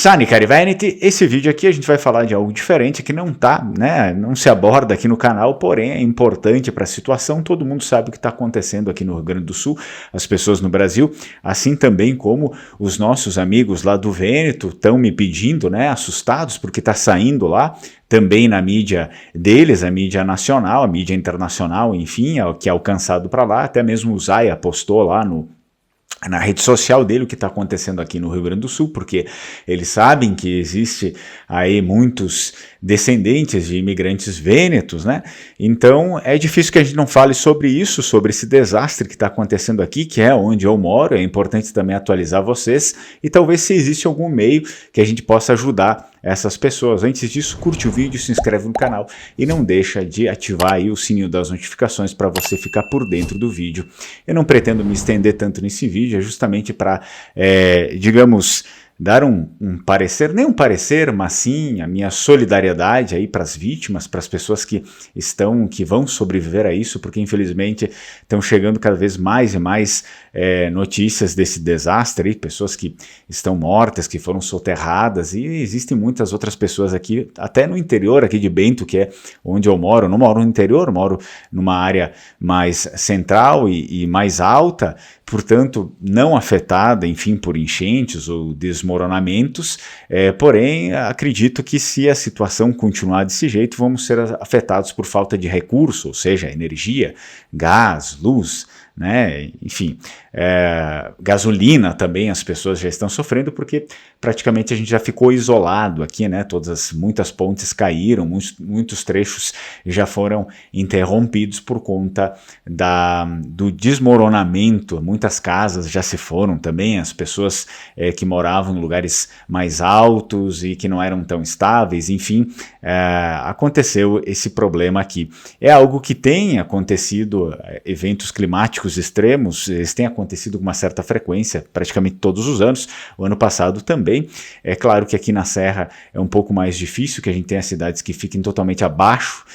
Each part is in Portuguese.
Sani Cari Veneti, esse vídeo aqui a gente vai falar de algo diferente que não tá, né, não se aborda aqui no canal, porém é importante para a situação. Todo mundo sabe o que está acontecendo aqui no Rio Grande do Sul, as pessoas no Brasil, assim também como os nossos amigos lá do Vêneto estão me pedindo, né, assustados porque está saindo lá, também na mídia deles, a mídia nacional, a mídia internacional, enfim, que é alcançado para lá, até mesmo o Zaya postou lá na rede social dele o que está acontecendo aqui no Rio Grande do Sul, porque eles sabem que existe aí muitos descendentes de imigrantes vênetos, né? Então é difícil que a gente não fale sobre isso, sobre esse desastre que está acontecendo aqui, que é onde eu moro. É importante também atualizar vocês e talvez se existe algum meio que a gente possa ajudar essas pessoas. Antes disso, curte o vídeo, se inscreve no canal e não deixa de ativar aí o sininho das notificações para você ficar por dentro do vídeo. Eu não pretendo me estender tanto nesse vídeo, é justamente para, digamos, dar um parecer, nem um parecer, mas sim a minha solidariedade aí para as vítimas, para as pessoas que vão sobreviver a isso, porque infelizmente estão chegando cada vez mais e mais notícias desse desastre aí, pessoas que estão mortas, que foram soterradas, e existem muitas outras pessoas aqui, até no interior aqui de Bento, que é onde eu moro. Eu não moro no interior, moro numa área mais central e mais alta, portanto não afetada, enfim, por enchentes ou desmoronamentos, porém acredito que se a situação continuar desse jeito, vamos ser afetados por falta de recurso, ou seja, energia, gás, luz, né? Enfim, gasolina também as pessoas já estão sofrendo porque praticamente a gente já ficou isolado aqui, né? Muitas pontes caíram, muitos trechos já foram interrompidos por conta do desmoronamento. Muitas casas já se foram também, as pessoas que moravam em lugares mais altos e que não eram tão estáveis, enfim, aconteceu esse problema aqui. É algo que tem acontecido, eventos climáticos extremos, eles têm acontecido com uma certa frequência, praticamente todos os anos. O ano passado também. É claro que aqui na Serra é um pouco mais difícil, que a gente tem as cidades que fiquem totalmente abaixo,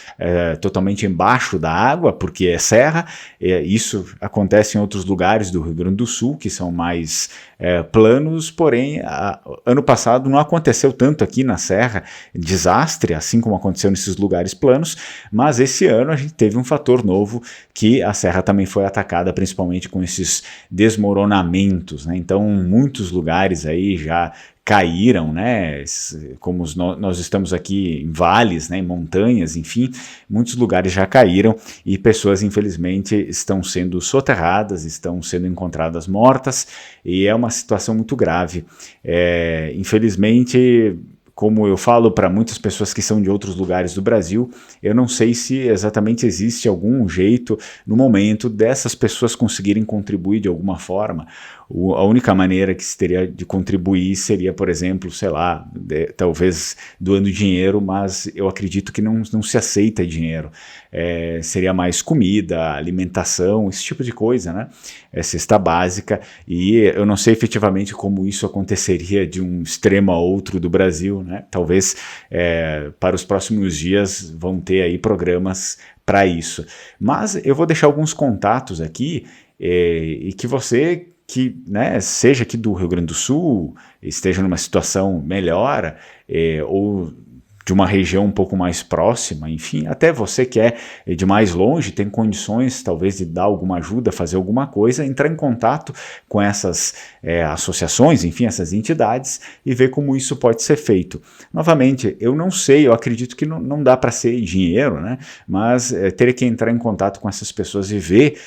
totalmente embaixo da água, porque é serra. Isso acontece em outros lugares do Rio Grande do Sul, que são mais planos, porém, ano passado não aconteceu tanto aqui na Serra, desastre, assim como aconteceu nesses lugares planos, mas esse ano a gente teve um fator novo, que a Serra também foi atacada, principalmente com esses desmoronamentos, né? Então muitos lugares aí já caíram, né? Como nós estamos aqui em vales, né, em montanhas, enfim, muitos lugares já caíram e pessoas infelizmente estão sendo soterradas, estão sendo encontradas mortas, e é uma situação muito grave. Infelizmente, como eu falo para muitas pessoas que são de outros lugares do Brasil, eu não sei se exatamente existe algum jeito no momento dessas pessoas conseguirem contribuir de alguma forma. A única maneira que se teria de contribuir seria, por exemplo, sei lá, talvez doando dinheiro, mas eu acredito que não se aceita dinheiro. Seria mais comida, alimentação, esse tipo de coisa, né? Cesta básica, e eu não sei efetivamente como isso aconteceria de um extremo a outro do Brasil, né? Talvez para os próximos dias vão ter aí programas para isso. Mas eu vou deixar alguns contatos aqui, e que você que, né, seja aqui do Rio Grande do Sul, esteja numa situação melhor, ou de uma região um pouco mais próxima, enfim, até você que é de mais longe, tem condições talvez de dar alguma ajuda, fazer alguma coisa, entrar em contato com essas associações, enfim, essas entidades, e ver como isso pode ser feito. Novamente, eu não sei, eu acredito que não dá para ser dinheiro, né? Mas teria que entrar em contato com essas pessoas e ver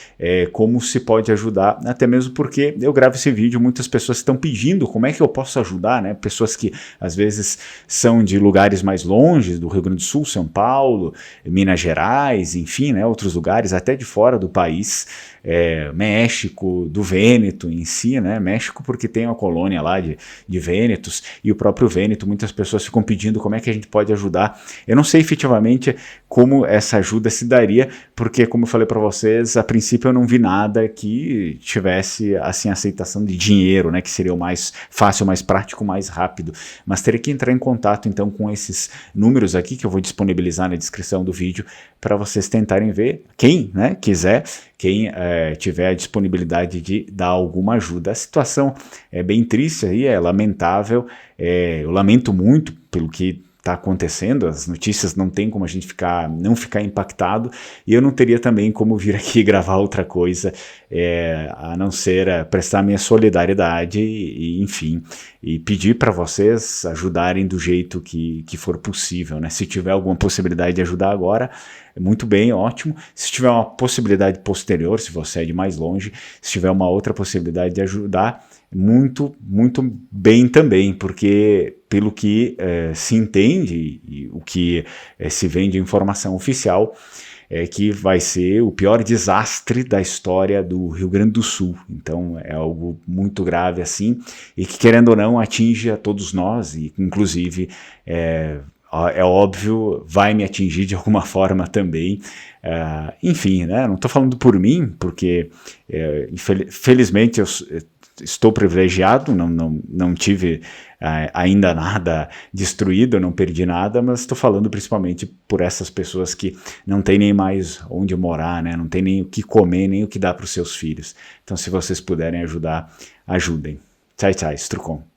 como se pode ajudar, até mesmo porque eu gravo esse vídeo, muitas pessoas estão pedindo como é que eu posso ajudar, né? Pessoas que às vezes são de lugares mais longe do Rio Grande do Sul, São Paulo, Minas Gerais, enfim, né, outros lugares, até de fora do país, México, do Vêneto em si, né, México porque tem uma colônia lá de vênetos, e o próprio Vêneto, muitas pessoas ficam pedindo como é que a gente pode ajudar. Eu não sei efetivamente como essa ajuda se daria, porque, como eu falei para vocês, a princípio eu não vi nada que tivesse assim aceitação de dinheiro, né, que seria o mais fácil, mais prático, mais rápido, mas teria que entrar em contato então com esses números aqui que eu vou disponibilizar na descrição do vídeo para vocês tentarem ver, quem, né, quiser, quem tiver a disponibilidade de dar alguma ajuda. A situação é bem triste aí, é lamentável, eu lamento muito pelo que está acontecendo, as notícias não tem como a gente não ficar impactado, e eu não teria também como vir aqui gravar outra coisa, a não ser prestar minha solidariedade enfim, e pedir para vocês ajudarem do jeito que for possível, né? Se tiver alguma possibilidade de ajudar agora, muito bem, ótimo. Se tiver uma possibilidade posterior, se você é de mais longe, se tiver uma outra possibilidade de ajudar, muito, muito bem também, porque pelo que se entende e o que se vem de informação oficial é que vai ser o pior desastre da história do Rio Grande do Sul. Então é algo muito grave assim e que, querendo ou não, atinge a todos nós e inclusive é óbvio, vai me atingir de alguma forma também. Enfim, né, não estou falando por mim, porque felizmente eu estou privilegiado, não tive ainda nada destruído, não perdi nada, mas estou falando principalmente por essas pessoas que não têm nem mais onde morar, né, não tem nem o que comer, nem o que dar para os seus filhos. Então, se vocês puderem ajudar, ajudem. Tchau, tchau, Strucon.